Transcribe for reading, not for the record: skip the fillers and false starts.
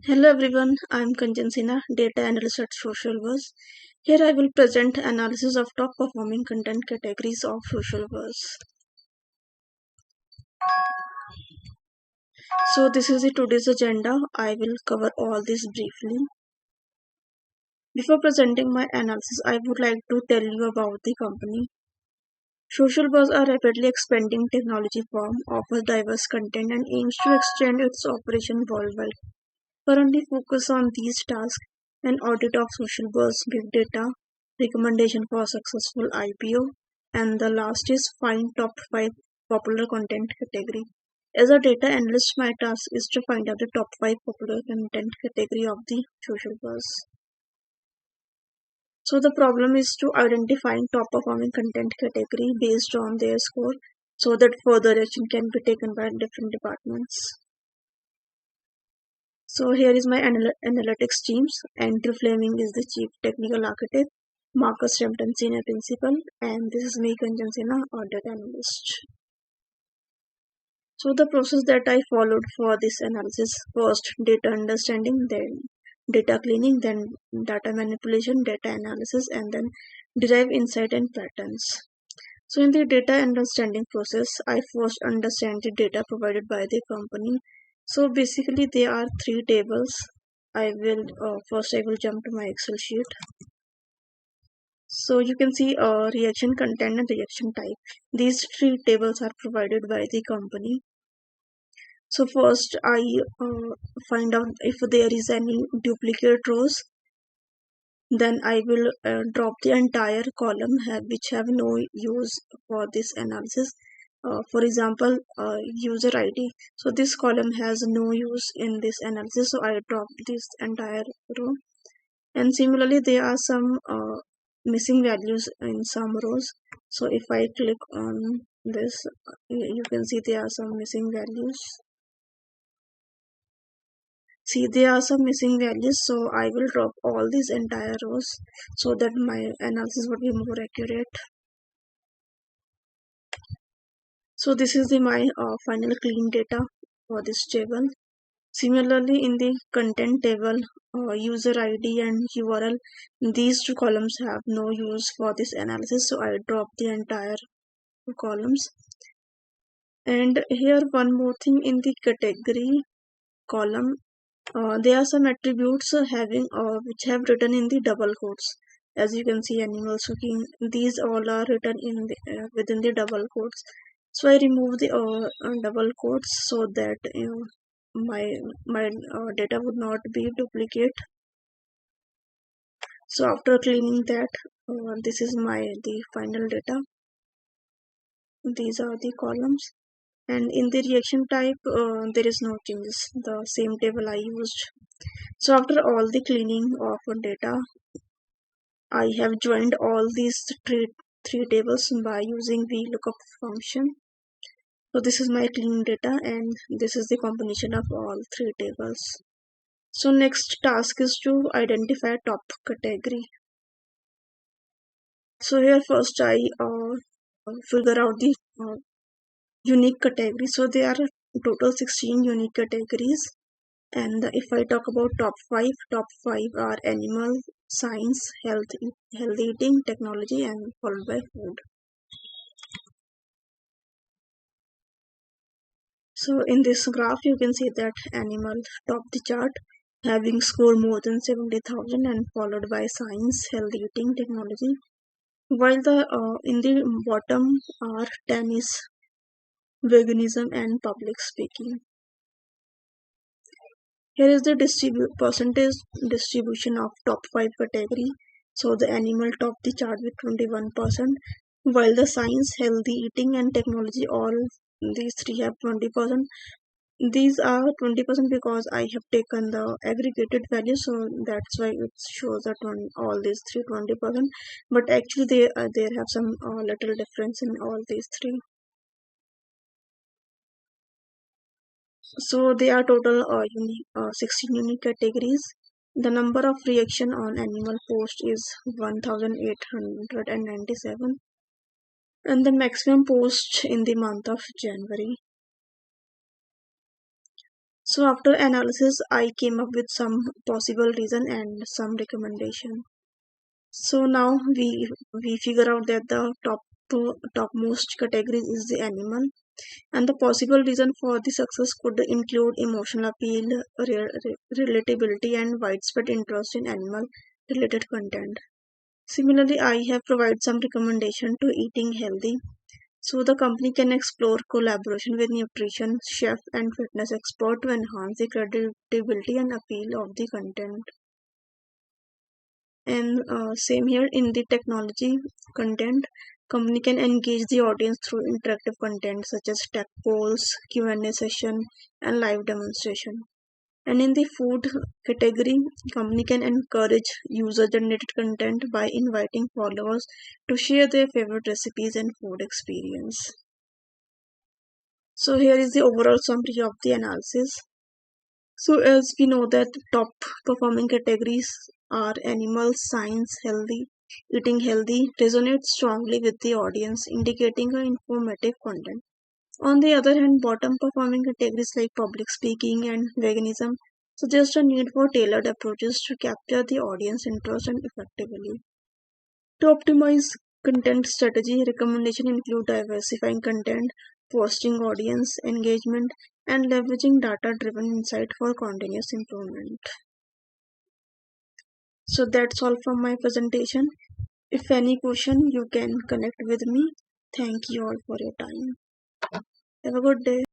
Hello everyone, I am Kanjan data analyst at Socialverse. Here I will present analysis of top performing content categories of Socialverse. So this is the today's agenda. I will cover all this briefly. Before presenting my analysis, I would like to tell you about the company. Socialverse, a rapidly expanding technology firm, offers diverse content and aims to extend its operation worldwide. Currently focus on these tasks: an audit of social buzz, big data, recommendation for successful IPO, and the last is find top 5 popular content category. As a data analyst, my task is to find out the top 5 popular content category of the social buzz. So the problem is to identifying top performing content category based on their score so that further action can be taken by different departments. So here is my analytics teams. Andrew Fleming is the chief technical architect, Marcus Rampton senior principal, and this is me, Kanjan Sinha, audit analyst. So the process that I followed for this analysis: first data understanding, then data cleaning, then data manipulation, data analysis, and then derive insight and patterns. So in the data understanding process, I first understand the data provided by the company. So basically there are three tables. I will jump to my Excel sheet. So you can see reaction content and reaction type. These three tables are provided by the company. So first I find out if there is any duplicate rows. Then I will drop the entire column which have no use for this analysis. For example, user ID. So this column has no use in this analysis, so I drop this entire row. And similarly, there are some missing values in some rows. So if I click on this, you can see there are some missing values. See, there are some missing values, so I will drop all these entire rows so that my analysis would be more accurate. So this is my final clean data for this table. Similarly, in the content table, user ID and URL, these two columns have no use for this analysis, so I drop the entire columns. And here one more thing, in the category column, there are some attributes having which have written in the double quotes. As you can see, animals cooking, these all are written in within the double quotes. So I remove the double quotes so that my data would not be duplicate. So after cleaning that, this is the final data. These are the columns, and in the reaction type there is no changes, the same table I used. So after all the cleaning of data, I have joined all these three tables by using the lookup function. So this is my clean data, and this is the combination of all three tables. So next task is to identify top category. So here first I figure out the unique category. So there are total 16 unique categories. And if I talk about top five are animal, science, healthy eating, technology, and followed by food. So in this graph, you can see that animal top the chart, having scored more than 70,000, and followed by science, healthy eating, technology. While the in the bottom are 10 is veganism and public speaking. Here is the percentage distribution of top 5 category. So the animal top the chart with 21%, while the science, healthy eating, and technology, all these three have 20%. These are 20% because I have taken the aggregated value, so that's why it shows that all these three 20%. But actually, they have some little difference in all these three. So they are total 16 unique categories. The number of reaction on animal post is 1897, and the maximum post in the month of January. So after analysis, I came up with some possible reason and some recommendation. So now we figure out that the topmost category is the animal, and the possible reason for the success could include emotional appeal, relatability, and widespread interest in animal related content. Similarly, I have provided some recommendation to eating healthy. So the company can explore collaboration with nutrition, chef, and fitness expert to enhance the credibility and appeal of the content. And same here in the technology content, company can engage the audience through interactive content such as tech polls, Q&A session, and live demonstration. And in the food category, company can encourage user-generated content by inviting followers to share their favorite recipes and food experience. So here is the overall summary of the analysis. So as we know that top performing categories are animals, science, healthy, eating healthy, resonate strongly with the audience, indicating a informative content. On the other hand, bottom performing categories like public speaking and veganism suggest a need for tailored approaches to capture the audience interest and effectively. To optimize content strategy, recommendation include diversifying content, fostering audience engagement, and leveraging data-driven insight for continuous improvement. So that's all from my presentation. If any question, you can connect with me. Thank you all for your time. Have a good day.